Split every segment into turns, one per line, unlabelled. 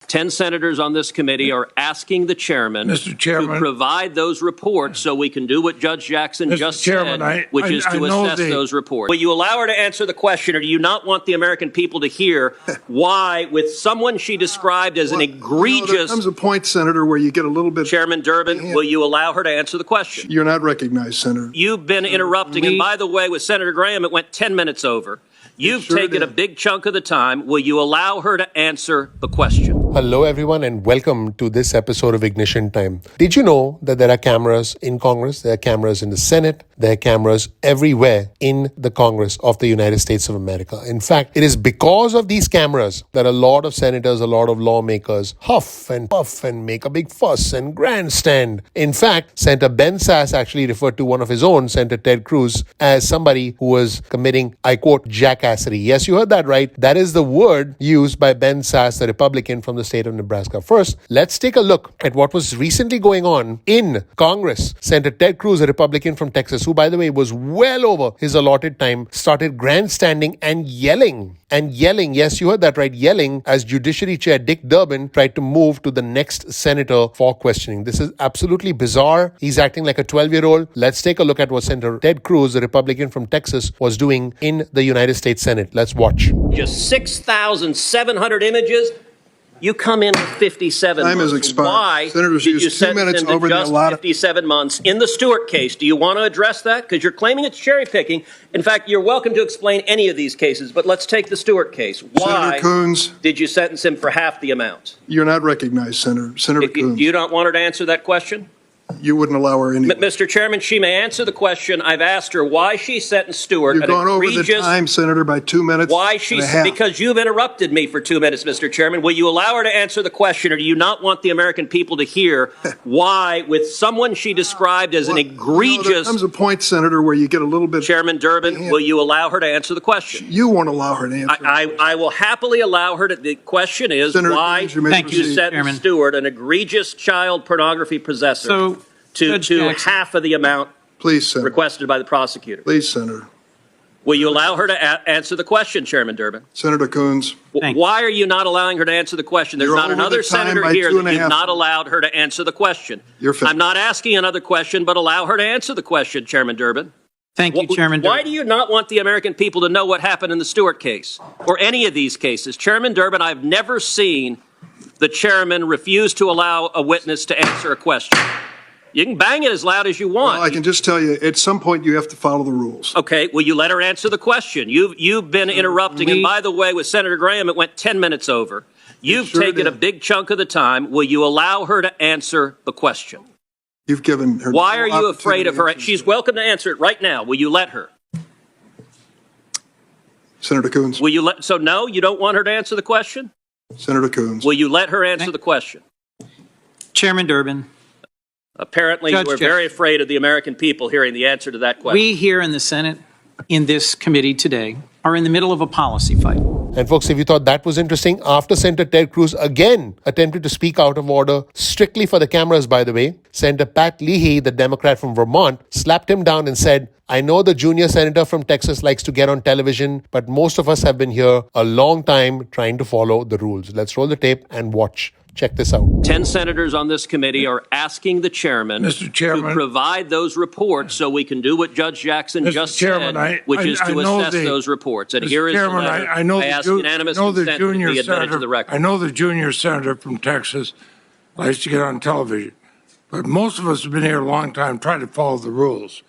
10 senators on this committee are asking the chairman to provide those reports so we can do what Judge Jackson just said, which is to assess those reports. Will you allow her to answer the question, or do you not want the American people to hear why, with someone she described as an egregious...
There comes a point, Senator, where you get a little bit...
Chairman Durbin, will you allow her to answer the question?
You're not recognized, Senator.
You've been interrupting, and by the way, with Senator Graham, it went 10 minutes over. You've taken a big chunk of the time. Will you allow her to answer the question?
Hello, everyone, and welcome to this episode of Ignition Time. Did you know that there are cameras in Congress? There are cameras in the Senate. There are cameras everywhere in the Congress of the United States of America. In fact, it is because of these cameras that a lot of senators, a lot of lawmakers huff and puff and make a big fuss and grandstand. In fact, Senator Ben Sasse actually referred to one of his own, Senator Ted Cruz, as somebody who was committing, I quote, jackass. Yes, you heard that right. That is the word used by Ben Sasse, the Republican from the state of Nebraska. First, let's take a look at what was recently going on in Congress. Senator Ted Cruz, a Republican from Texas, who, by the way, was well over his allotted time, started grandstanding and yelling. Yes, you heard that right, yelling as Judiciary Chair Dick Durbin tried to move to the next senator for questioning. This is absolutely bizarre. He's acting like a 12-year-old. Let's take a look at what Senator Ted Cruz, the Republican from Texas, was doing in the United States Senate. Let's watch.
Just 6,700 images. You come in with 57
Time
months.
has expired.
Why
Senators
did you
use 2 minutes
sentence him
over
to
the
just
allotted
57 months in the Stewart case? Do you want to address that? Because you're claiming it's cherry picking. In fact, you're welcome to explain any of these cases, but let's take the Stewart case. Why
Senator Coons,
did you sentence him for half the amount?
you're not recognized, Senator. Senator Coons.
Do you not want her to answer that question?
You wouldn't allow her any.
Mr. Chairman, she may answer the question. I've asked her why she sentenced Stewart.
You've gone over the time, Senator, by 2 minutes.
Why she? Because you've interrupted me for 2 minutes, Mr. Chairman. Will you allow her to answer the question, or do you not want the American people to hear why, with someone she described as an egregious...
There comes a point, Senator, where you get a little bit...
Chairman Durbin, will you allow her to answer the question?
You won't allow her to answer.
I will happily allow her to... The question is,
Senator
why
Thank
you sentenced Stewart, an egregious child pornography possessor, to half of the amount requested by the prosecutor?
Please, Senator.
Will you allow her to answer the question, Chairman Durbin?
Senator Coons.
Why are you not allowing her to answer the question? There's not another senator here that you've not allowed her to answer the question. I'm not asking another question, but allow her to answer the question, Chairman Durbin.
Thank you, Chairman Durbin.
Why do you not want the American people to know what happened in the Stewart case or any of these cases? Chairman Durbin, I've never seen the chairman refuse to allow a witness to answer a question. You can bang it as loud as you want.
Well, I can just tell you, at some point you have to follow the rules.
Okay, will you let her answer the question? You've been interrupting, and by the way, with Senator Graham, it went 10 minutes over. You've taken a big chunk of the time. Will you allow her to answer the question?
You've given her...
Why are you afraid of her? She's welcome to answer it right now. Will you let her?
Senator Coons.
Will you let? So no, you don't want her to answer the question?
Senator Coons.
Will you let her answer the question?
Chairman Durbin.
Apparently, you are very afraid of the American people hearing the answer to that question.
We here in the Senate, in this committee today, are in the middle of a policy fight.
And folks, if you thought that was interesting, after Senator Ted Cruz again attempted to speak out of order, strictly for the cameras, by the way, Senator Pat Leahy, the Democrat from Vermont, slapped him down and said, I know the junior senator from Texas likes to get on television, but most of us have been here a long time trying to follow the rules. Let's roll the tape and watch. Check this out.
10 senators on this committee are asking the chairman to provide those reports so we can do what Judge Jackson just said, which is to assess those reports. And here is the letter. I ask unanimous consent to be admitted to the record.
I know the junior senator from Texas likes to get on television, but most of us have been here a long time trying to follow the rules.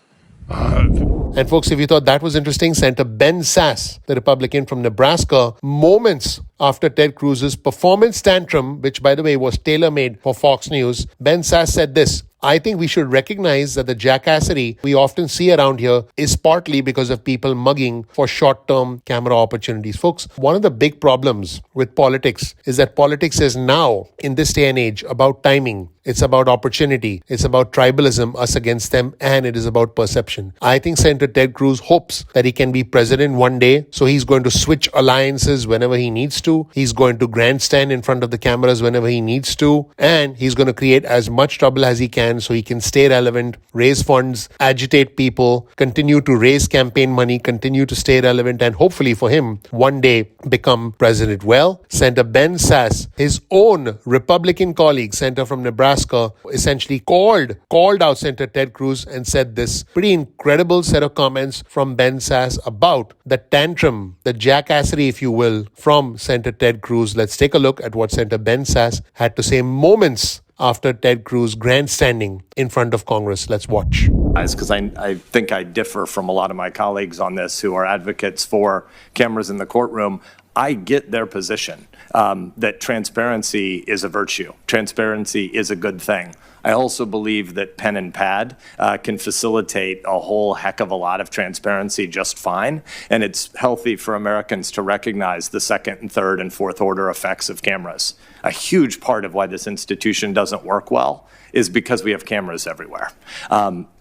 And folks, if you thought that was interesting, Senator Ben Sasse, the Republican from Nebraska, moments after Ted Cruz's performance tantrum, which, by the way, was tailor-made for Fox News, Ben Sasse said this: I think we should recognize that the jackassery we often see around here is partly because of people mugging for short-term camera opportunities. Folks, one of the big problems with politics is that politics is now, in this day and age, about timing. It's about opportunity. It's about tribalism, us against them, and it is about perception. I think Senator Ted Cruz hopes that he can be president one day, so he's going to switch alliances whenever he needs to. He's going to grandstand in front of the cameras whenever he needs to, and he's going to create as much trouble as he can can so he can stay relevant, raise funds, agitate people, continue to raise campaign money, continue to stay relevant, and hopefully for him, one day become president. Well, Senator Ben Sasse, his own Republican colleague, senator from Nebraska, essentially called out Senator Ted Cruz and said this pretty incredible set of comments from Ben Sasse about the tantrum, the jackassery, if you will, from Senator Ted Cruz. Let's take a look at what Senator Ben Sasse had to say moments after Ted Cruz grandstanding in front of Congress. Let's watch.
Because I think I differ from a lot of my colleagues on this who are advocates for cameras in the courtroom. I get their position that transparency is a virtue. Transparency is a good thing. I also believe that pen and pad can facilitate a whole heck of a lot of transparency just fine. And it's healthy for Americans to recognize the second and third and fourth order effects of cameras. A huge part of why this institution doesn't work well is because we have cameras everywhere.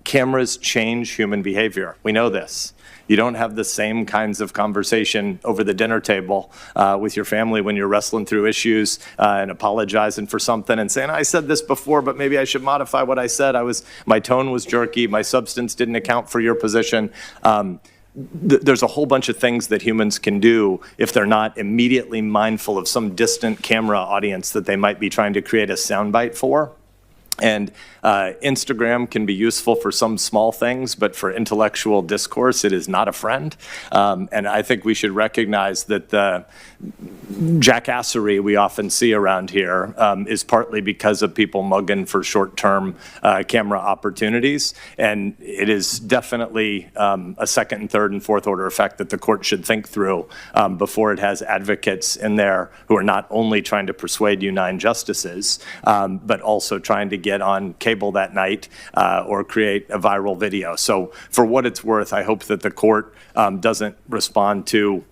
Cameras change human behavior. We know this. You don't have the same kinds of conversation over the dinner table with your family when you're wrestling through issues and apologizing for something and saying, I said this before, but maybe I should modify what I said. My tone was jerky. My substance didn't account for your position. There's a whole bunch of things that humans can do if they're not immediately mindful of some distant camera audience that they might be trying to create a soundbite for. And Instagram can be useful for some small things, but for intellectual discourse, it is not a friend. And I think we should recognize that the jackassery we often see around here is partly because of people mugging for short-term camera opportunities. And it is definitely a second and third and fourth order effect that the court should think through before it has advocates in there who are not only trying to persuade you 9 justices, but also trying to get on cable that night or create a viral video. So for what it's worth, I hope that the court doesn't respond to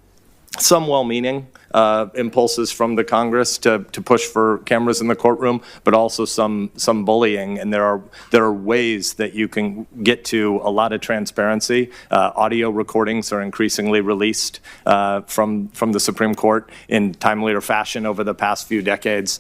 some well-meaning impulses from the Congress to push for cameras in the courtroom, but also some bullying. And there are ways that you can get to a lot of transparency. Audio recordings are increasingly released from the Supreme Court in timelier fashion over the past few decades.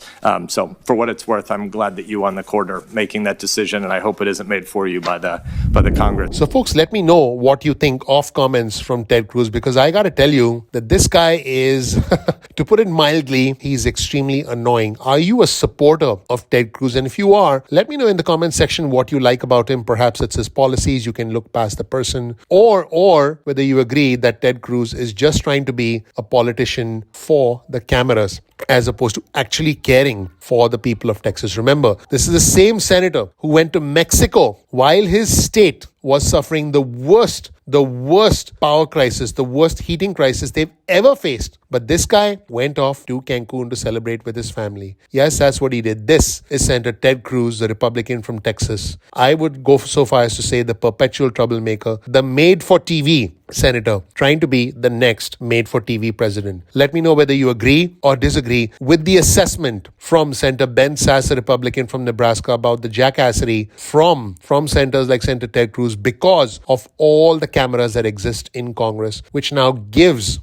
So for what it's worth, I'm glad that you on the court are making that decision, and I hope it isn't made for you by the Congress.
So folks, let me know what you think of comments from Ted Cruz, because I got to tell you that this guy is, to put it mildly, he's extremely annoying. Are you a supporter of Ted Cruz? And if you are, let me know in the comment section what you like about him. Perhaps it's his policies. You can look past the person, or whether you agree that Ted Cruz is just trying to be a politician for the cameras, as opposed to actually caring for the people of Texas. Remember, this is the same senator who went to Mexico while his state was suffering the worst power crisis, the worst heating crisis they've ever faced. But this guy went off to Cancun to celebrate with his family. Yes, that's what he did. This is Senator Ted Cruz, the Republican from Texas. I would go so far as to say the perpetual troublemaker, the made-for-TV senator, trying to be the next made-for-TV president. Let me know whether you agree or disagree with the assessment from Senator Ben Sasse, Republican from Nebraska, about the jackassery from senators like Senator Ted Cruz because of all the cameras that exist in Congress, which now gives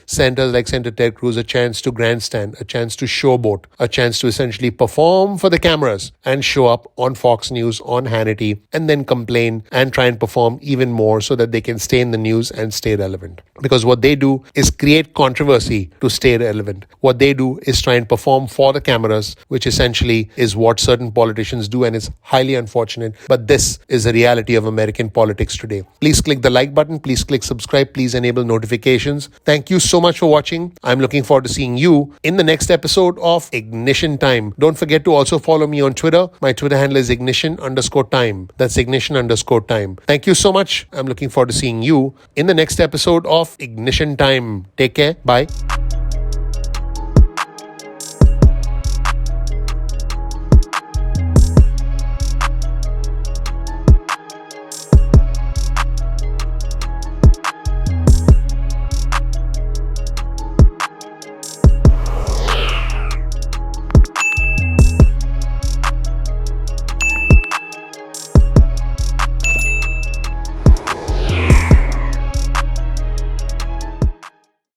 senators like Senator Ted Cruz a chance to grandstand, a chance to showboat, a chance to essentially perform for the cameras and show up on Fox News, on Hannity, and then complain and try and perform even more so that they can stay in the news and stay relevant. Because what they do is create controversy to stay relevant. What they do is try and perform for the cameras, which essentially is what certain politicians do, and it's highly unfortunate. But this is the reality of American politics today. Please click the like button. Please click subscribe. Please enable notifications. Thank you so much for watching. I'm looking forward to seeing you in the next episode of Ignition Time. Don't forget to also follow me on Twitter. My Twitter handle is ignition_time. That's ignition_time. Thank you so much. I'm looking forward to seeing you in the next episode of Ignition Time. Take care. Bye.